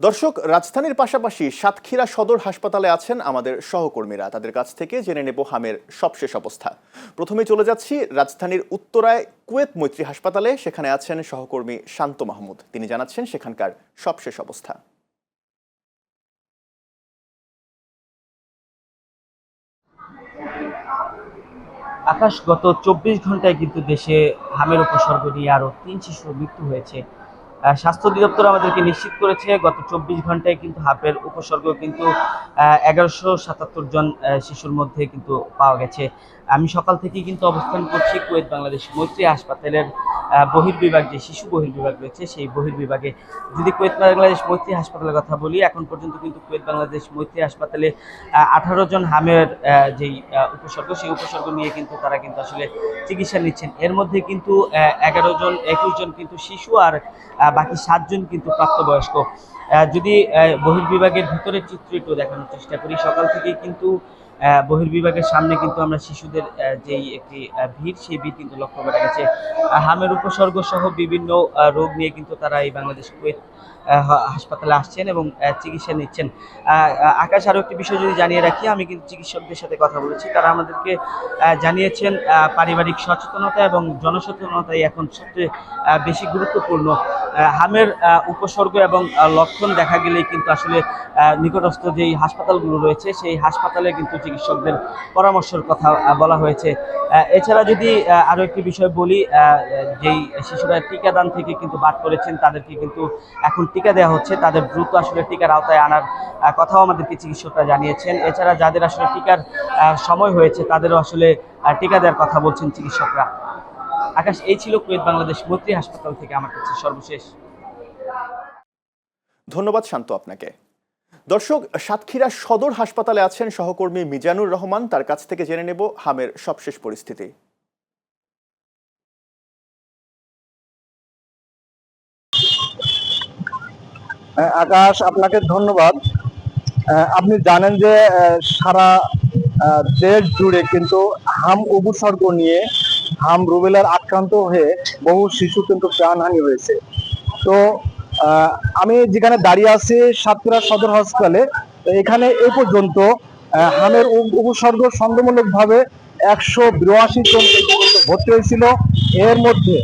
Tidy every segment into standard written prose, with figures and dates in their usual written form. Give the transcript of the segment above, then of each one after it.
দর্শক, রাজধানীর পাশাপাশি সাতক্ষীরা সদর হাসপাতালে আছেন আমাদের সহকর্মীরা। তাদের কাছ থেকে জেনে নেব হামের সবশেষ অবস্থা। প্রথমে চলে যাচ্ছি রাজধানীর উত্তরায় কুয়েত মৈত্রী হাসপাতালে। সেখানে আছেন সহকর্মী শান্ত মাহমুদ। তিনি জানাচ্ছেন সেখানকার সবশেষ অবস্থা। আকাশ, গত 24 ঘন্টায় কিন্তু দেশে হামের উপসর্গ নিয়ে আরো 3 শিশুর মৃত্যু হয়েছে। স্বাস্থ্য অধিদপ্তর আমাদেরকে নিশ্চিত করেছে গত 24 ঘন্টায় কিন্তু হামের উপসর্গ কিন্তু 1177 জন শিশুর মধ্যে কিন্তু পাওয়া গেছে। আমি সকাল থেকেই কিন্তু অবস্থান করছি কুয়েত বাংলাদেশ মৈত্রী হাসপাতালের বহির্বিভাগ, যে শিশু বহির্বিভাগ রয়েছে সেই বহির্বিভাগে। যদি কুয়েত বাংলাদেশ মৈত্রী হাসপাতালের কথা বলি, এখন পর্যন্ত কিন্তু কুয়েত বাংলাদেশ মৈত্রী হাসপাতালে 18 জন হামের যেই উপসর্গ, সেই উপসর্গ নিয়ে কিন্তু তারা কিন্তু আসলে চিকিৎসা নিচ্ছেন। এর মধ্যে কিন্তু 21 জন কিন্তু শিশু, আর বাকি 7 জন কিন্তু প্রাপ্তবয়স্ক। যদি বহির্বিভাগের ভিতরের চিত্র একটু দেখানোর চেষ্টা করি, সকাল থেকেই কিন্তু বহির্বিভাগের সামনে কিন্তু আমরা শিশুদের যেই একটি ভিড়, সেই ভিড় কিন্তু লক্ষ্য করা গেছে। হামের উপসর্গ সহ বিভিন্ন রোগ নিয়ে কিন্তু তারা এই বাংলাদেশ কুয়েত হাসপাতালে আসছেন এবং চিকিৎসা নিচ্ছেন। আকাশ, আরও একটি বিষয় যদি জানিয়ে রাখি, আমি কিন্তু চিকিৎসকদের সাথে কথা বলেছি। তারা আমাদেরকে জানিয়েছেন পারিবারিক সচেতনতা এবং জনসচেতনতাই এখন সবচেয়ে বেশি গুরুত্বপূর্ণ। হামের উপসর্গ এবং লক্ষণ দেখা গেলেই কিন্তু আসলে নিকটস্থ যেই হাসপাতালগুলো রয়েছে সেই হাসপাতালে কিন্তু চিকিৎসকদের পরামর্শের কথা বলা হয়েছে। এছাড়া যদি আরও একটি বিষয় বলি, যেই শিশুরা টিকাদান থেকে কিন্তু বাদ করেছেন তাদেরকে কিন্তু এখন টিকা দেওয়া হচ্ছে। তাদের দ্রুত আসলে টিকার আওতায় আনার কথাও আমাদেরকে চিকিৎসকরা জানিয়েছেন। এছাড়া যাদের আসলে টিকার সময় হয়েছে তাদেরও আসলে টিকা দেওয়ার কথা বলছেন চিকিৎসকরা। আকাশ, এই ছিল কুয়েত বাংলাদেশ মৈত্রী হাসপাতাল থেকে আমার কাছে সর্বশেষ। ধন্যবাদ শান্ত আপনাকে। দর্শক, সাতক্ষীরা সদর হাসপাতালে আছেন সহকর্মী মিজানুর রহমান। তার কাছ থেকে জেনে নেব হামের সবশেষ পরিস্থিতি। আকাশ, আপনাকে ধন্যবাদ। আপনি জানেন যে সারা দেশ জুড়ে কিন্তু হাম উপসর্গ নিয়ে, হাম রুবেলার আক্রান্ত হয়ে বহু শিশু কিন্তু প্রাণহানি হয়েছে। তো আমি যেখানে দাঁড়িয়ে আছি সাতক্ষীরা সদর হাসপাতালে, এখানে এই পর্যন্ত হামের উপসর্গ সন্দেহমূলকভাবে 182 জন ভর্তি হয়েছিল। এর মধ্যে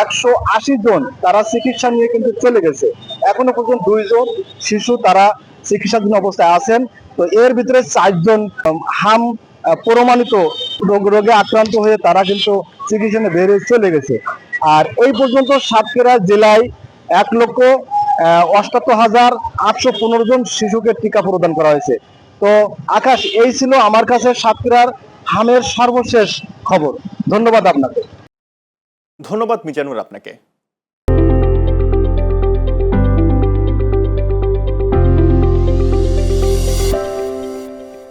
180 জন তারা চিকিৎসা নিয়ে কিন্তু চলে গেছে। এখনো পর্যন্ত 2 জন শিশু তারা চিকিৎসাধীন অবস্থায় আছেন। তো এর ভিতরে 4 জন হাম প্রমাণিত রোগে আক্রান্ত হয়ে তারা কিন্তু চিকিৎসা নিয়ে বেরিয়ে চলে গেছে। আর এই পর্যন্ত সাতক্ষীরা জেলায় 1,78,815 জন শিশুকে টিকা প্রদান করা হয়েছে। তো আকাশ, এই ছিল আমার কাছে সাতক্ষীরার হামের সর্বশেষ খবর। ধন্যবাদ আপনাকে। ধন্যবাদ মিজানুর আপনাকে।